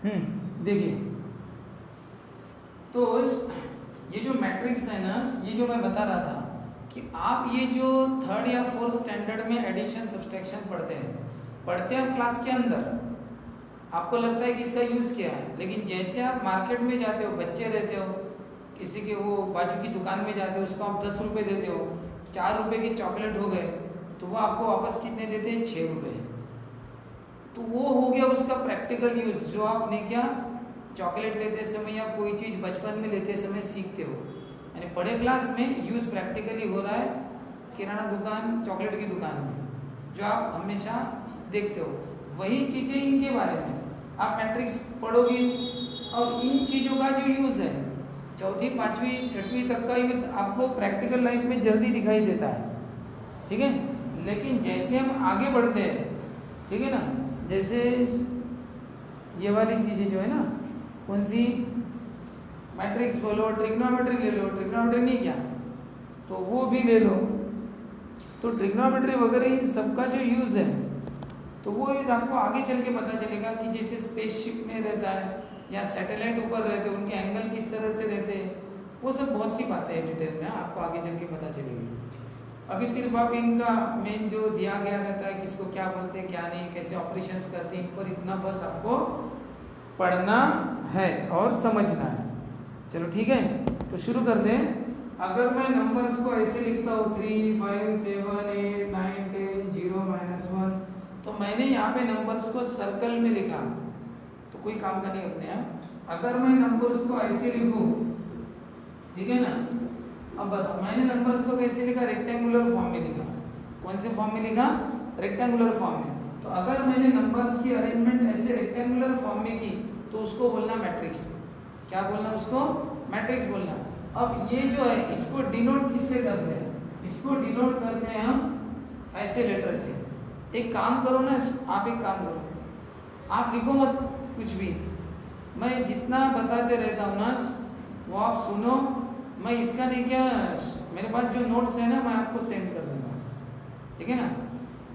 देखिए, तो ये जो मैट्रिक्स है ना, ये जो मैं बता रहा था कि आप ये जो थर्ड या फोर्थ स्टैंडर्ड में एडिशन सब्सट्रैक्शन पढ़ते हैं आप क्लास के अंदर, आपको लगता है कि इसका यूज क्या है, लेकिन जैसे आप मार्केट में जाते हो, बच्चे रहते हो, किसी के वो बाजू की दुकान में जाते हो, उसको आप 10 रुपये देते हो, 4 रुपये की चॉकलेट हो गए, तो वो आपको वापस कितने देते हैं? 6 रुपये। तो वो हो गया उसका प्रैक्टिकल यूज, जो आपने क्या चॉकलेट लेते समय या कोई चीज़ बचपन में लेते समय सीखते हो, यानी बड़े क्लास में यूज प्रैक्टिकली हो रहा है किराना दुकान, चॉकलेट की दुकान में, जो आप हमेशा देखते हो। वही चीज़ें इनके बारे में आप मैट्रिक्स पढ़ोगे, और इन चीज़ों का जो यूज़ है चौथी, पाँचवीं, छठवीं तक का यूज आपको प्रैक्टिकल लाइफ में जल्दी दिखाई देता है, ठीक है। लेकिन जैसे हम आगे बढ़ते हैं, ठीक है ना, जैसे ये वाली चीज़ें जो है ना, कौन सी, मैट्रिक्स बोलो, ट्रिग्नोमेट्री ले लो, ट्रिग्नोमेट्री नहीं क्या, तो वो भी ले लो, तो ट्रिग्नोमेट्री वगैरह इन सबका जो यूज़ है, तो वो यूज़ आपको आगे चल के पता चलेगा कि जैसे स्पेसशिप में रहता है या सैटेलाइट ऊपर रहते हैं, उनके एंगल किस तरह से रहते हैं, वो सब बहुत सी बातें हैं डिटेल में, आपको आगे चल के पता चलेगी। अभी सिर्फ आप इनका मेन जो दिया गया रहता है, किसको क्या बोलते हैं, क्या नहीं, कैसे ऑपरेशंस करते हैं, इन पर इतना बस आपको पढ़ना है और समझना है। चलो ठीक है, तो शुरू करते हैं। अगर मैं नंबर्स को ऐसे लिखता हूँ 3, 5, 7, 8, 9, 10, 0, -1, तो मैंने यहाँ पे नंबर्स को सर्कल में लिखा, तो कोई काम का नहीं अपने यहाँ। अगर मैं नंबर्स को ऐसे लिखूँ, ठीक है ना, अब बताओ मैंने नंबर्स को कैसे लिखा? रेक्टेंगुलर फॉर्म में लिखा। कौन से फॉर्म में लिखा? रेक्टेंगुलर फॉर्म में। तो अगर मैंने नंबर्स की अरेंजमेंट ऐसे रेक्टेंगुलर फॉर्म में की, तो उसको बोलना मैट्रिक्स। क्या बोलना उसको? मैट्रिक्स बोलना। अब ये जो है, इसको डिनोट किससे करते हैं? इसको डिनोट करते हैं हम ऐसे लेटर से। एक काम करो ना, आप एक काम करो, आप लिखो मत कुछ भी, मैं जितना बताते रहता हूँ ना वो आप सुनो। मैं इसका नहीं क्या, मेरे पास जो नोट्स है ना, मैं आपको सेंड कर दूंगा, ठीक है ना।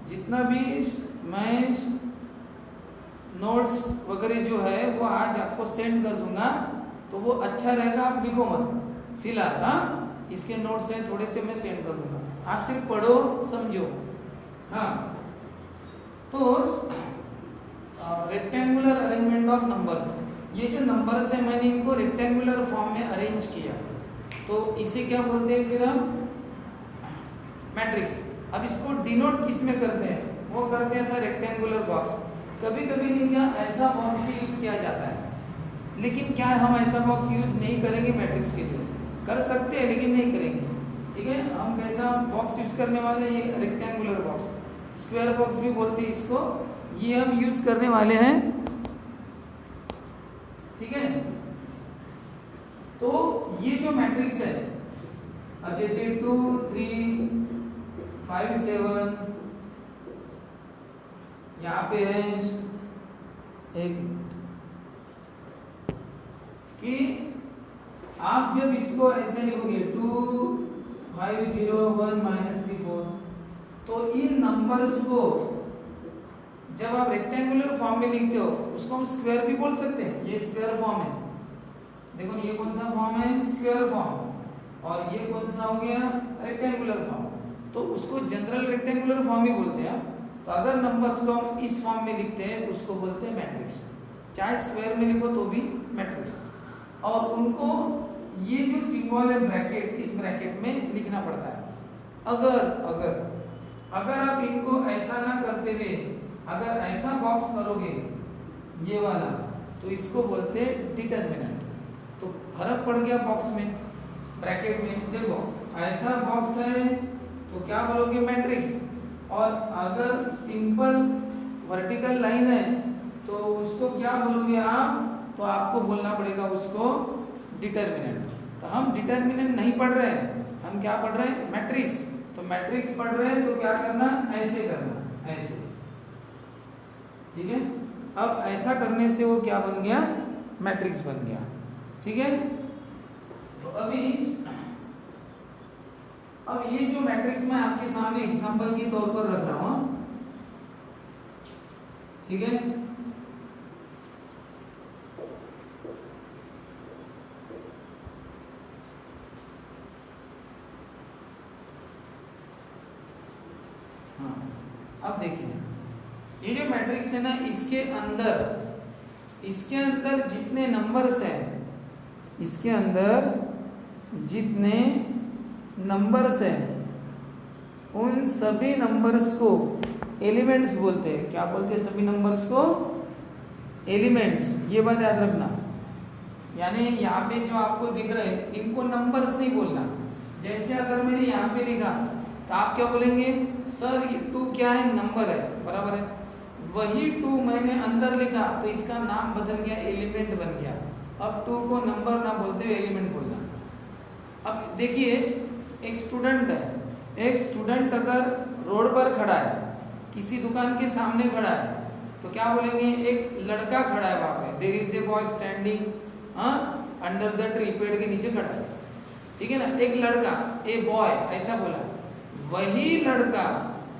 जितना भी मैं नोट्स वगैरह जो है वो आज आपको सेंड कर दूंगा, तो वो अच्छा रहेगा। आप लिखो मत फिलहाल, हाँ, इसके नोट्स हैं थोड़े से, मैं सेंड कर दूंगा, आप सिर्फ पढ़ो समझो। हाँ, तो रेक्टेंगुलर अरेंजमेंट ऑफ नंबर्स, ये जो नंबर्स है मैंने इनको रेक्टेंगुलर फॉर्म में अरेंज किया, तो इसे क्या बोलते हैं फिर हम? मैट्रिक्स। अब इसको डिनोट किस में करते हैं? वो करते हैं ऐसा रेक्टेंगुलर बॉक्स। कभी कभी नहीं क्या, ऐसा बॉक्स भी यूज किया जाता है, लेकिन क्या हम ऐसा बॉक्स यूज नहीं करेंगे मैट्रिक्स के लिए? कर सकते हैं लेकिन नहीं करेंगे, ठीक है। हम कैसा बॉक्स यूज करने वाले? ये रेक्टेंगुलर बॉक्स, स्क्वायर बॉक्स भी बोलते हैं इसको, ये हम यूज करने वाले हैं, ठीक है। तो ये जो मैट्रिक्स है, अब जैसे 2, 3, 5, 7, यहाँ पे है एक, कि आप जब इसको ऐसे लिखोगे 2, 5, 0, 1, -3, 4, तो इन नंबर्स को जब आप रेक्टेंगुलर फॉर्म में लिखते हो, उसको हम स्क्वायर भी बोल सकते हैं। ये स्क्वायर फॉर्म है, देखो ये कौन सा फॉर्म है? Square form. और ये कौन सा हो गया? Rectangular form. तो उसको जनरल रेक्टेंगुलर फॉर्म ही बोलते हैं। तो अगर नंबर्स को हम इस फॉर्म में लिखते हैं तो उसको बोलते हैं मैट्रिक्स, चाहे स्क्वायर में लिखो तो भी मैट्रिक्स। और उनको ये जो सिंबल है ब्रैकेट, इस ब्रैकेट में लिखना पड़ता है। अगर आप इनको ऐसा ना करते हुए अगर ऐसा बॉक्स करोगे ये वाला, तो इसको बोलते हैं डिटरमिनेंट। तो फर्क पड़ गया बॉक्स में, ब्रैकेट में। देखो ऐसा बॉक्स है तो क्या बोलोगे? मैट्रिक्स। और अगर सिंपल वर्टिकल लाइन है तो उसको क्या बोलोगे आप? तो आपको बोलना पड़ेगा उसको डिटरमिनेंट। तो हम डिटरमिनेंट नहीं पढ़ रहे हैं, हम क्या पढ़ रहे हैं? मैट्रिक्स। तो मैट्रिक्स पढ़ रहे हैं तो क्या करना? ऐसे करना, ऐसे, ठीक है। अब ऐसा करने से वो क्या बन गया? मैट्रिक्स बन गया, ठीक है। तो अब ये जो मैट्रिक्स मैं आपके सामने एग्जांपल के तौर पर रख रहा हूं, ठीक है। मैट्रिक्स है ना, इसके अंदर जितने नंबर्स हैं, इसके अंदर जितने नंबर्स हैं उन सभी नंबर्स को एलिमेंट्स बोलते हैं। क्या बोलते हैं सभी नंबर्स को? एलिमेंट्स। ये बात याद रखना। यानी यहाँ पे जो आपको दिख रहे हैं इनको नंबर्स नहीं बोलना। जैसे अगर मैंने यहाँ पे लिखा तो आप क्या बोलेंगे? सर ये 2 क्या है? नंबर है, बराबर है। वही 2 मैंने अंदर लिखा तो इसका नाम बदल गया, एलिमेंट बन गया। अब 2 को नंबर ना बोलते हुए एलिमेंट बोलना। अब देखिए एक स्टूडेंट है, एक स्टूडेंट अगर रोड पर खड़ा है, किसी दुकान के सामने खड़ा है, तो क्या बोलेंगे? एक लड़का खड़ा है वहां पे, there is a boy standing under the tree, पेड़ के नीचे खड़ा है, ठीक है ना। एक लड़का, ए बॉय ऐसा बोला। वही लड़का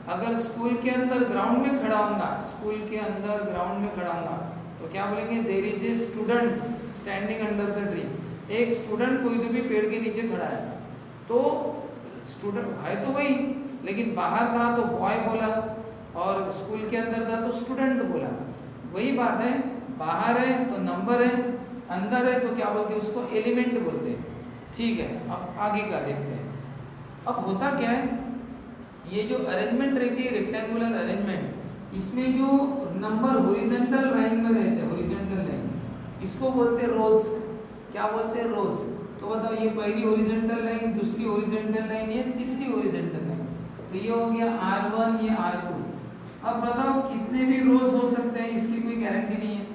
अगर स्कूल के अंदर ग्राउंड में खड़ा होगा, स्कूल के अंदर ग्राउंड में खड़ा होगा, तो क्या बोलेंगे? There is a student standing under the tree. एक स्टूडेंट कोई तो भी पेड़ के नीचे खड़ा है, तो स्टूडेंट है तो वही, लेकिन बाहर था तो बॉय बोला और स्कूल के अंदर था तो स्टूडेंट बोला। वही बात है, बाहर है तो नंबर है, अंदर है तो क्या बोलते हैं? उसको एलिमेंट बोलते हैं। ठीक है, अब आगे का देखते हैं। अब होता क्या है, ये जो अरेंजमेंट रहती है रेक्टेंगुलर अरेंजमेंट, इसमें जो नंबर हॉरिजॉन्टल लाइन में रहते हैं, हॉरिजॉन्टल लाइन, इसको बोलते हैं रोज। क्या बोलते हैं? रोज। तो बताओ ये पहली हॉरिजॉन्टल लाइन, दूसरी हॉरिजॉन्टल लाइन, ये तीसरी हॉरिजॉन्टल लाइन। तो ये हो गया R1, ये R2। अब बताओ कितने भी रोज हो सकते हैं, इसकी कोई गारंटी नहीं है।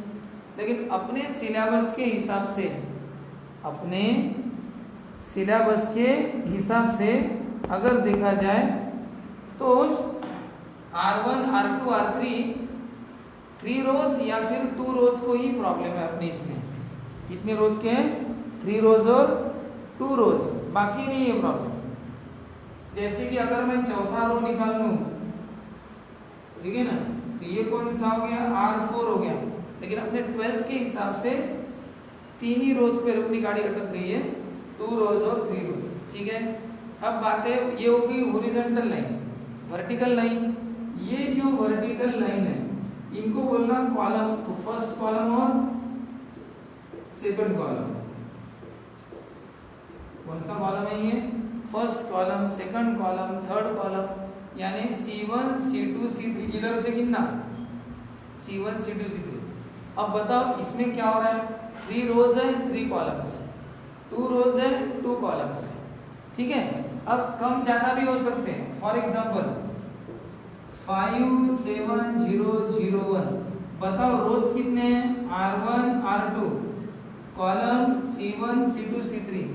लेकिन अपने सिलेबस के हिसाब से, अपने सिलेबस के हिसाब से अगर देखा जाए तो R1, R2, R3 3 रोज या फिर 2 रोज को ही प्रॉब्लम है अपने इसमें। कितने रोज के हैं? 3 रोज और 2 रोज, बाकी नहीं है प्रॉब्लम। जैसे कि अगर मैं चौथा रो निकाल लूं, ठीक है ना, तो ये कौन सा हो गया? R4 हो गया। लेकिन अपने 12th के हिसाब से 3 ही रोज पे अपनी गाड़ी अटक गई है, 2 रोज और 3 रोज, ठीक है। अब बात है, ये हो गई हॉरिजॉन्टल लाइन। वर्टिकल लाइन, ये जो वर्टिकल लाइन है इनको बोलना कॉलम। तो फर्स्ट कॉलम और सेकंड कॉलम, कौन सा कॉलम है ये? First column, second column, third column, यानी C1, C2, C3, इधर से गिनना C1, C2, C3। अब बताओ इसमें क्या हो रहा है? 3 रोज है, 3 कॉलम्स है, 2 रोज है, 2 कॉलम्स है, ठीक है। अब कम ज्यादा भी हो सकते हैं। For example 5, 7, 0, 0, 1। बताओ रोज कितने हैं? R1, R2, column C1, C2, C3।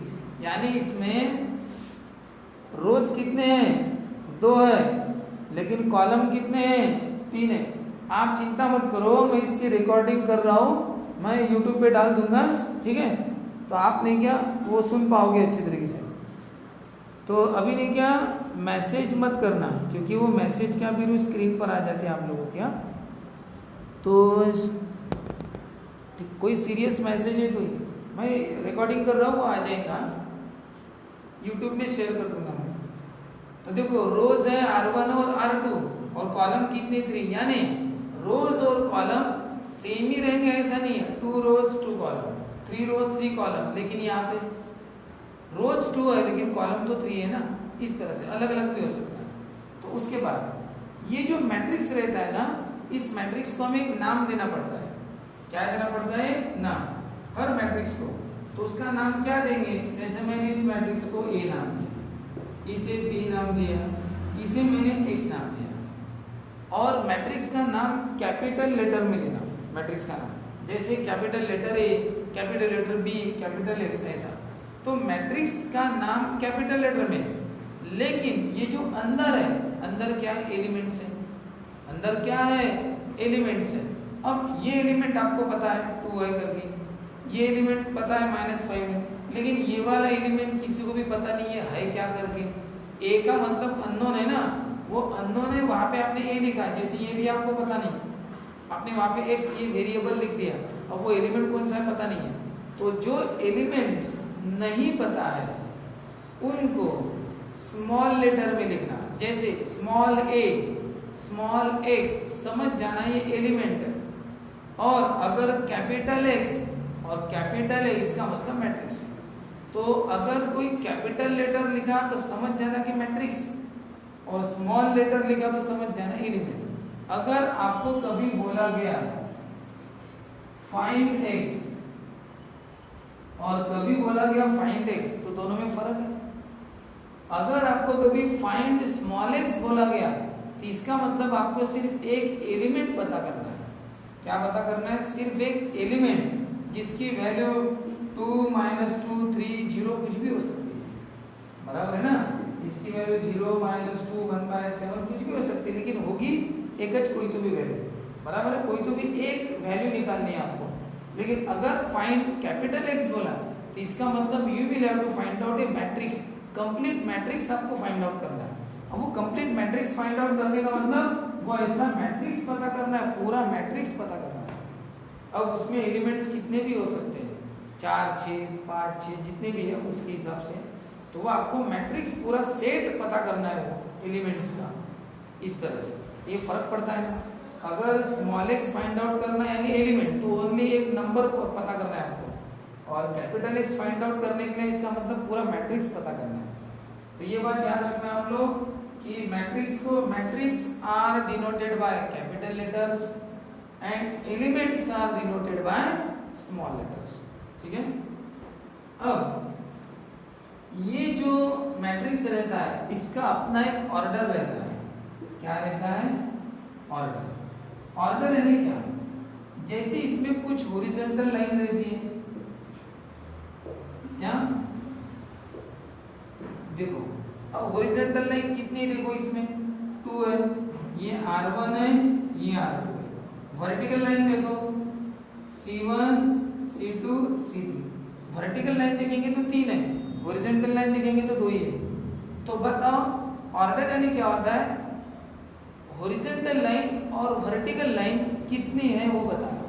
यानी इसमें रोज कितने हैं? 2 है, लेकिन कॉलम कितने हैं? 3 है। आप चिंता मत करो, मैं इसकी रिकॉर्डिंग कर रहा हूँ, मैं YouTube पे डाल दूंगा, ठीक है। तो आपने क्या वो सुन पाओगे अच्छी तरीके से। तो अभी नहीं क्या मैसेज मत करना, क्योंकि वो मैसेज क्या फिर स्क्रीन पर आ जाते हैं आप लोगों क्या। तो कोई सीरियस मैसेज है तो मैं रिकॉर्डिंग कर रहा हूँ, वो आ जाएगा, यूट्यूब में शेयर कर दूंगा मैं। तो देखो रोज है R1 और R2 और कॉलम कितने? 3। यानी रोज और कॉलम सेम ही रहेंगे ऐसा नहीं है। 2 रोज 2 कॉलम, 3 रोज 3 कॉलम, लेकिन यहाँ पे रोज 2 है लेकिन कॉलम तो 3 है ना। इस तरह से अलग अलग भी हो सकता है। तो उसके बाद ये जो मैट्रिक्स रहता है ना, इस मैट्रिक्स को हमें एक नाम देना पड़ता है। क्या देना पड़ता है? नाम। हर मैट्रिक्स को तो उसका नाम क्या देंगे? जैसे मैंने इस मैट्रिक्स को A नाम दिया, इसे B नाम दिया, इसे मैंने X नाम दिया। और मैट्रिक्स का नाम कैपिटल लेटर में देना, मैट्रिक्स का नाम। जैसे capital letter A, capital letter B, capital X, ऐसा। तो मैट्रिक्स का नाम कैपिटल लेटर में, लेकिन ये जो अंदर है, अंदर क्या है? एलिमेंट्स है। अंदर क्या है? एलिमेंट्स है। अब ये एलिमेंट आपको पता है 2 है करके, ये एलिमेंट पता है -5 है, लेकिन ये वाला एलिमेंट किसी को भी पता नहीं है क्या करके। A का मतलब अननोन है ना, वो अननोन है, वहाँ पे आपने A लिखा, जैसे ये भी आपको पता नहीं, आपने वहाँ पे X ये वेरिएबल लिख दिया, अब वो एलिमेंट कौन सा है पता नहीं है। तो जो एलिमेंट्स नहीं पता है उनको स्मॉल लेटर में लिखना। जैसे स्मॉल a स्मॉल एक्स, समझ जाना ये एलिमेंट है, और अगर कैपिटल एक्स और कैपिटल ए इसका मतलब मैट्रिक्स है। तो अगर कोई कैपिटल लेटर लिखा तो समझ जाना कि मैट्रिक्स, और स्मॉल लेटर लिखा तो समझ जाना एलिमेंट। अगर आपको कभी बोला गया फाइंड एक्स और कभी बोला गया फाइंड एक्स, तो दोनों में फर्क है। अगर आपको कभी फाइंड स्मॉल एक्स बोला गया तो इसका मतलब आपको सिर्फ एक एलिमेंट पता करना है। क्या पता करना है? सिर्फ एक एलिमेंट जिसकी वैल्यू 2, -2, 3, 0 कुछ भी हो सकती है, बराबर है ना। इसकी वैल्यू 0, -2, 1/7 कुछ भी हो सकती है, लेकिन होगी एक कोई तो भी वैल्यू, बराबर है। कोई तो भी एक वैल्यू निकालनी है आपको। लेकिन अगर फाइंड कैपिटल एक्स बोला तो इसका मतलब you will have to find out a matrix, complete matrix आपको फाइंड आउट करना है। अब वो कंप्लीट मैट्रिक्स फाइंड आउट करने का मतलब वो ऐसा मैट्रिक्स पता करना है, पूरा मैट्रिक्स पता करना है। अब उसमें एलिमेंट्स कितने भी हो सकते हैं, 4, 6, 5, 6 जितने भी है उसके हिसाब से, तो वो आपको मैट्रिक्स पूरा सेट पता करना है वो एलिमेंट्स का, इस तरह से। ये फर्क पड़ता है। अगर स्मॉल एक्स फाइंड आउट करना है यानी एलिमेंट, तो ओनली एक नंबर को पता करना है आपको, और कैपिटल एक्स फाइंड आउट करने के लिए इसका मतलब पूरा मैट्रिक्स पता करना है। तो ये बात याद रखना है आप लोग कि matrix are denoted by capital letters and elements are denoted by small letters, ठीक है। अब ये जो मैट्रिक्स रहता है इसका अपना एक ऑर्डर रहता है। क्या रहता है? ऑर्डर। ऑर्डर यानी क्या? जैसे इसमें कुछ हॉरिजॉन्टल लाइन रहती है, क्या देखो, अब हॉरिजॉन्टल लाइन कितनी देखो, इसमें 2 है, ये R1 है, ये R2 है। वर्टिकल लाइन देखो C1, C2, C3। Vertical line देखेंगे तो 3 है, हॉरिजॉन्टल लाइन देखेंगे तो 2 ही है। तो बताओ ऑर्डर यानी क्या होता है? हॉरिजॉन्टल लाइन और वर्टिकल लाइन कितनी है वो बताना।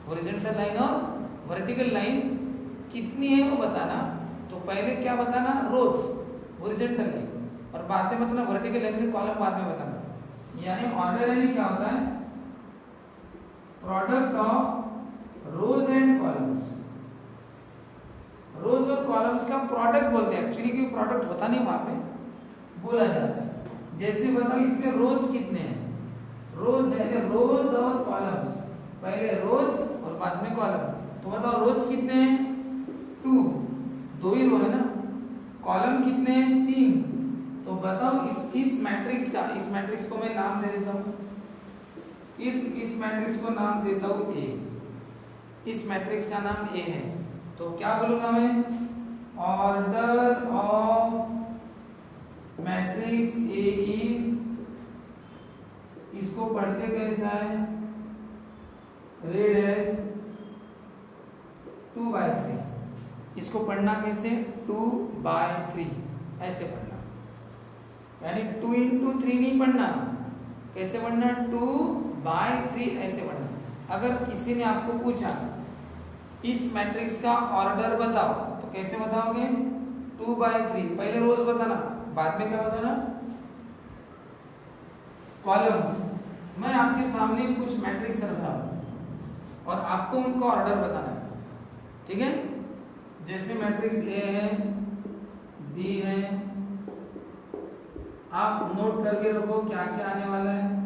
हॉरिजॉन्टल लाइन और वर्टिकल लाइन कितनी है वो बताना। तो पहले क्या बताना? रोज हॉरिजॉन्टल लाइन, और बाद में बताना वर्टिकल लाइन में कॉलम बाद में बताना। यानी ऑर्डर यानी क्या होता है? Product of rows and columns. Rows और कॉलम्स का प्रोडक्ट बोलते हैं एक्चुअली, क्योंकि प्रोडक्ट होता नहीं वहां पे, बोला जाता है। जैसे बताओ इसमें रोज कितने हैं? रोज है रोज और कॉलम्स, पहले रोज और बाद में कॉलम। तो बताओ रोज कितने हैं? 2, 2 ही रो है ना। कॉलम कितने हैं? 3। तो बताओ इस मैट्रिक्स का, इस मैट्रिक्स को मैं नाम दे देता हूँ, इस मैट्रिक्स को नाम देता हूँ ए। इस मैट्रिक्स का नाम ए है, तो क्या बोलूंगा मैं? Order of matrix A is, इसको पढ़ते कैसा है? Read as 2/3। इसको पढ़ना कैसे? 2/3 ऐसे पढ़ना, यानी 2 × 3 नहीं पढ़ना। कैसे पढ़ना? 2/3 ऐसे पढ़ना। अगर किसी ने आपको पूछा इस मैट्रिक्स का ऑर्डर बताओ, तो कैसे बताओगे? 2/3। पहले रोज बताना, बाद में क्या बताना? कॉलम्स। मैं आपके सामने कुछ मैट्रिक्स रख रहा हूं और आपको उनका ऑर्डर बताना है, ठीक है। जैसे मैट्रिक्स ए है, बी है, आप नोट करके रखो क्या क्या आने वाला है।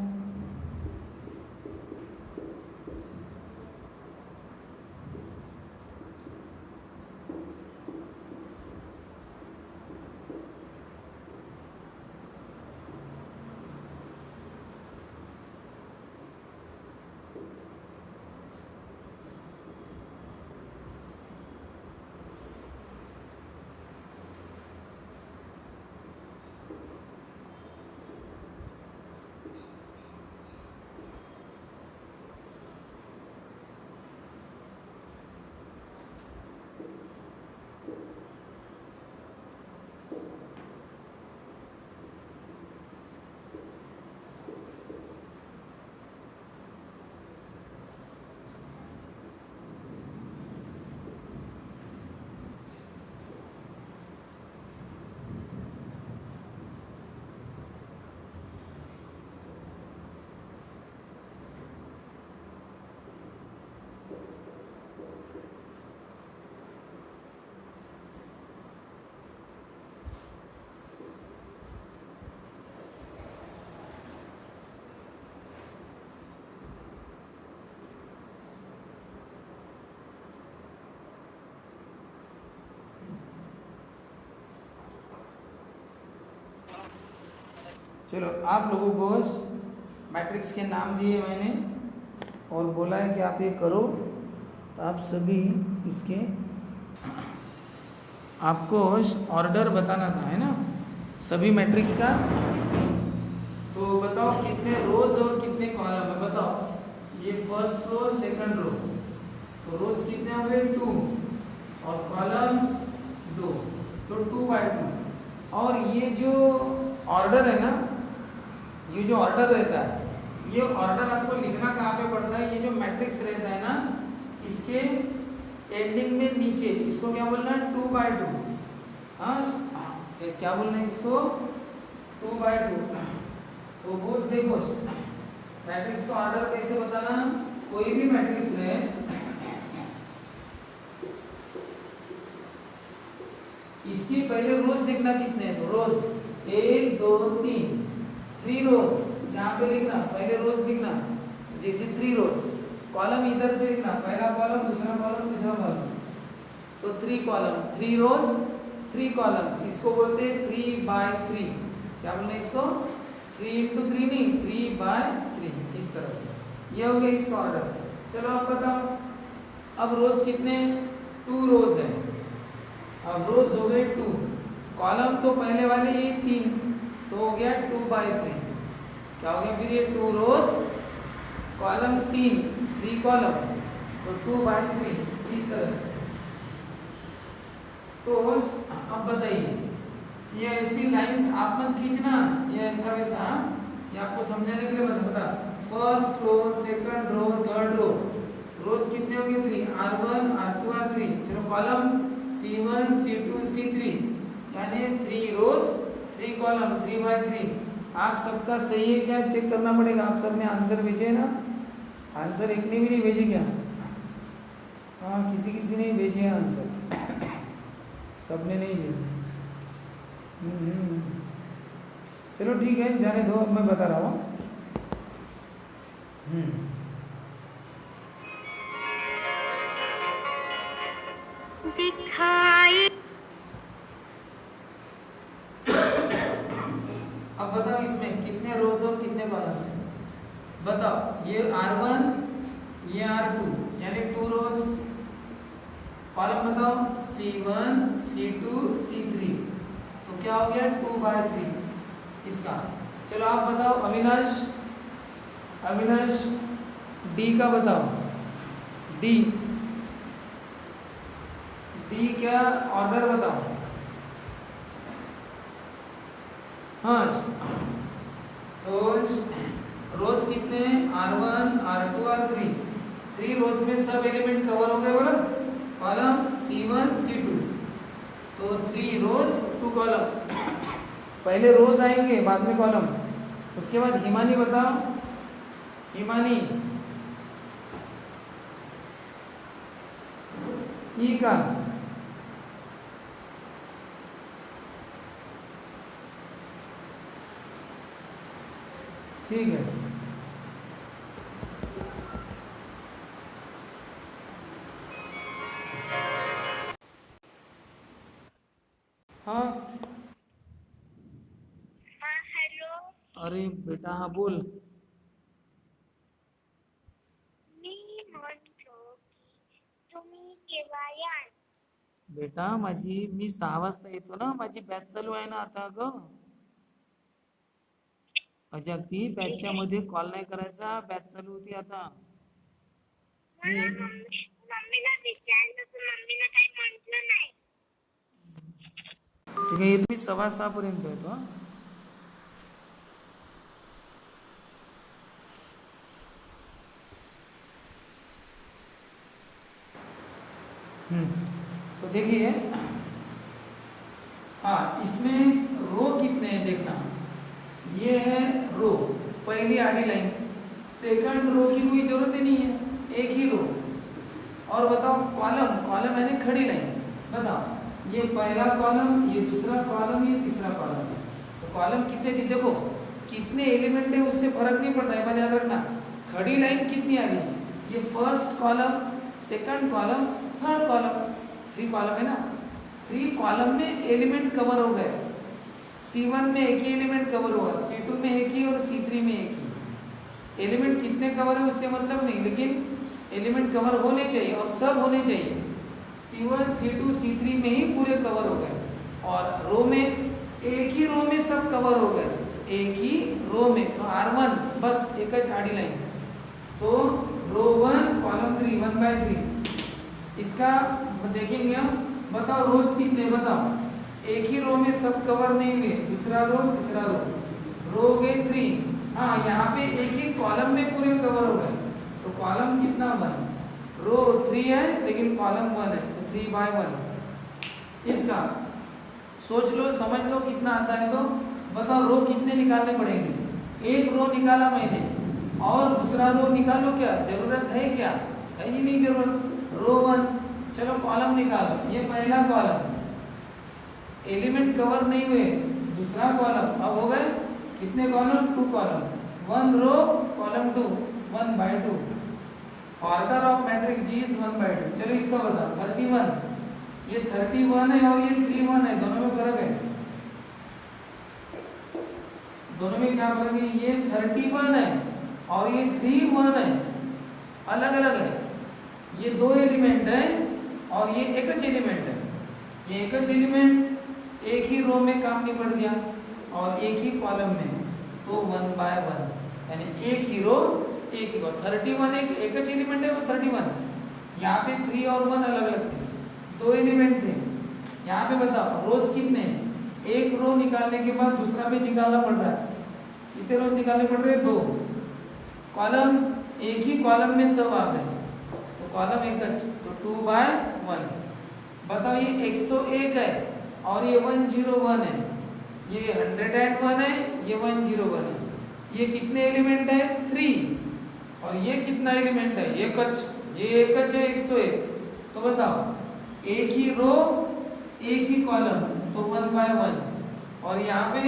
चलो आप लोगों को मैट्रिक्स के नाम दिए मैंने और बोला है कि आप ये करो, तो आप सभी इसके आपको ऑर्डर बताना था, है ना, सभी मैट्रिक्स का। तो बताओ कितने रोज और कितने कॉलम है, बताओ। ये फर्स्ट रो सेकंड रो, तो रोज कितने हो गए 2 और कॉलम 2, तो 2/2। और ये जो ऑर्डर है ना, ये जो ऑर्डर रहता है, ये ऑर्डर आपको लिखना कहाँ पे पड़ता है, ये जो मैट्रिक्स रहता है ना, इसके एंडिंग में नीचे इसको क्या बोलना है 2/2। हाँ, क्या बोलना है इसको 2/2। तो वो देखो मैट्रिक्स का ऑर्डर कैसे बताना, कोई भी मैट्रिक्स रहे, इसके पहले रोज देखना कितने हैं, तो रोज 1 2 3 रोज यहाँ पे लिखना, पहले रोज लिखना, जैसे 3 रोज। कॉलम इधर से लिखना, पहला कॉलम, दूसरा कॉलम, तीसरा कॉलम, तो 3 कॉलम, 3 रोज 3 कॉलम, इसको बोलते हैं 3/3। क्या बोलते हैं इसको, 3 × 3 नहीं, 3/3, इस तरह से। ये हो गया इसका ऑर्डर। चलो अब बताओ, अब रोज कितने, 2 रोज है। अब रोज हो गए 2, कॉलम तो पहले वाले ये 3, तो हो गया 2/3। क्या हो गया फिर, ये 2 रोज, कॉलम 3 कॉलम, तो 2/3, इस तरह से। तो अब बताइए, ये ऐसी लाइंस आप मत खींचना, ये ऐसा वैसा, ये आपको समझाने के लिए बता। First row, second row, third row, rows कितने होंगे 3, R1 R2 R3। चलो कॉलम C1 C2 C3, यानी 3 रोज 3 कॉलम, 3/3। आप सबका सही है क्या चेक करना पड़ेगा। आप सबने आंसर भेजे ना, आंसर एक ने भी नहीं भेजे क्या, हाँ किसी ने भेजे आंसर, सबने नहीं भेजे। चलो ठीक है, जाने दो, अब मैं बता रहा हूँ। दिखाई। अब बताओ इसमें कितने रोज और कितने कॉलम्स हैं, बताओ। ये R1, ये R2, यानी 2 रोज, कॉलम बताओ C1 C2 C3, तो क्या हो गया 2/3 इसका। चलो आप बताओ अविनाश, अविनाश D का बताओ, D क्या ऑर्डर बताओ। हाँ, रोज कितने हैं, R1 R2 R3, 3 रोज में सब एलिमेंट कवर हो गए बराबर। कॉलम C1 C2, तो 3 रोज 2 कॉलम, पहले रोज आएंगे बाद में कॉलम। उसके बाद हिमानी बताओ, हिमानी ई का, ठीक है। हाँ हेलो, अरे बेटा, हाँ बोल। मी म्हणतो की तुम्ही केव्हा याल? बेटा मी 6 वाजता येतो ना, माझी बॅच चालू आहे ना आता। ग अजय, बॅचच्या मध्ये कॉल नाही करायचा, बॅच चालू होती आता। मला मम्मीला विचारलं तर मम्मीला काही म्हटलं नाही। ठीक आहे, तुम्ही 6:15 पर्यंत येतो। हा, तो देखिए, हाँ इसमें रो कितने हैं देखना। ये है रो, पहली आड़ी लाइन, सेकंड रो की कोई जरूरत ही नहीं है, एक ही रो। और बताओ कॉलम, कॉलम यानी खड़ी लाइन, बताओ ये पहला कॉलम, ये दूसरा कॉलम, ये तीसरा कॉलम। तो कॉलम कितने की, देखो कितने एलिमेंट है उससे फर्क नहीं पड़ता है, याद रखना। खड़ी लाइन कितनी आ रही, ये first column, second column, third column, 3 column है ना। 3 कॉलम में एलिमेंट कवर हो गए। C1 में एक ही एलिमेंट कवर हुआ, C2 में एक ही और C3 में एक ही। एलिमेंट कितने कवर है उससे मतलब नहीं, लेकिन एलिमेंट कवर होने चाहिए और सब होने चाहिए। C1 C2 C3 में ही पूरे कवर हो गए, और रो में एक ही रो में सब कवर हो गए, एक ही रो में। तो R1 बस एक ज आड़ी लाइन, तो रो 1 कॉलम 3 1/3। इसका देखेंगे हम, बताओ रोज कितने, बताओ। एक ही रो में सब कवर नहीं हुए, दूसरा रो तीसरा रो गए 3। हाँ, यहाँ पे एक ही कॉलम में पूरे कवर हो गए, तो कॉलम कितना 1, रो 3 है लेकिन कॉलम 1 है, तो 3/1। इसका सोच लो, समझ लो कितना आता है। तो बताओ रो कितने निकालने पड़ेंगे। एक रो निकाला मैंने और दूसरा रो निकालो, क्या जरूरत है, क्या है ही नहीं जरूरत। रो 1, चलो कॉलम निकालो। ये पहला कॉलम, एलिमेंट कवर नहीं हुए, दूसरा कॉलम। अब हो गए कितने column, 2 column, 1 row column 2 1/2। Order of matrix G is 1/2। चलो इसका बताओ 31, ये 31 है और ये 31 है, दोनों में फर्क है। दोनों में क्या फर्क है, ये 31 है और ये 31 है, अलग अलग है। ये 2 एलिमेंट है और ये एक ज एलिमेंट है। ये एक ज एलिमेंट एक ही रो में काम निपट गया और एक ही कॉलम में, तो 1/1, यानी एक ही रो एक ही कॉलम। 31 एक ज एलिमेंट है, वो 31। यहाँ पे 3 और 1 अलग अलग थे, 2 एलिमेंट थे। यहाँ पे बताओ रोज कितने, एक रो निकालने के बाद दूसरा भी निकालना पड़ रहा है। कितने रोज निकालने पड़ रहे हैं, 2। कॉलम एक ही कॉलम में सब आ गए, तो कॉलम एक, तो 2/1। बताओ ये 101 है और ये 101 है, ये 101 है, ये 101 है। ये कितने एलिमेंट है, 3। और ये कितना एलिमेंट है, एक ज, ये एक ज है 101। तो बताओ एक ही रो एक ही कॉलम, तो 1/1। और यहाँ पे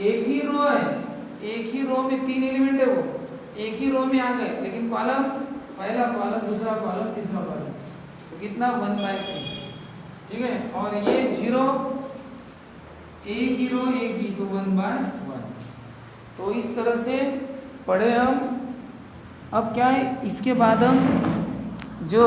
एक ही रो है, एक ही रो में 3 एलिमेंट है, वो एक ही रो में आ गए, लेकिन कॉलम पहला कॉलम दूसरा कॉलम तीसरा कॉलम, तो कितना 1/3। ठीक है, और ये 0 एक ही रो एक ही, तो 1/1। तो इस तरह से पढ़े हम। अब क्या है, इसके बाद हम जो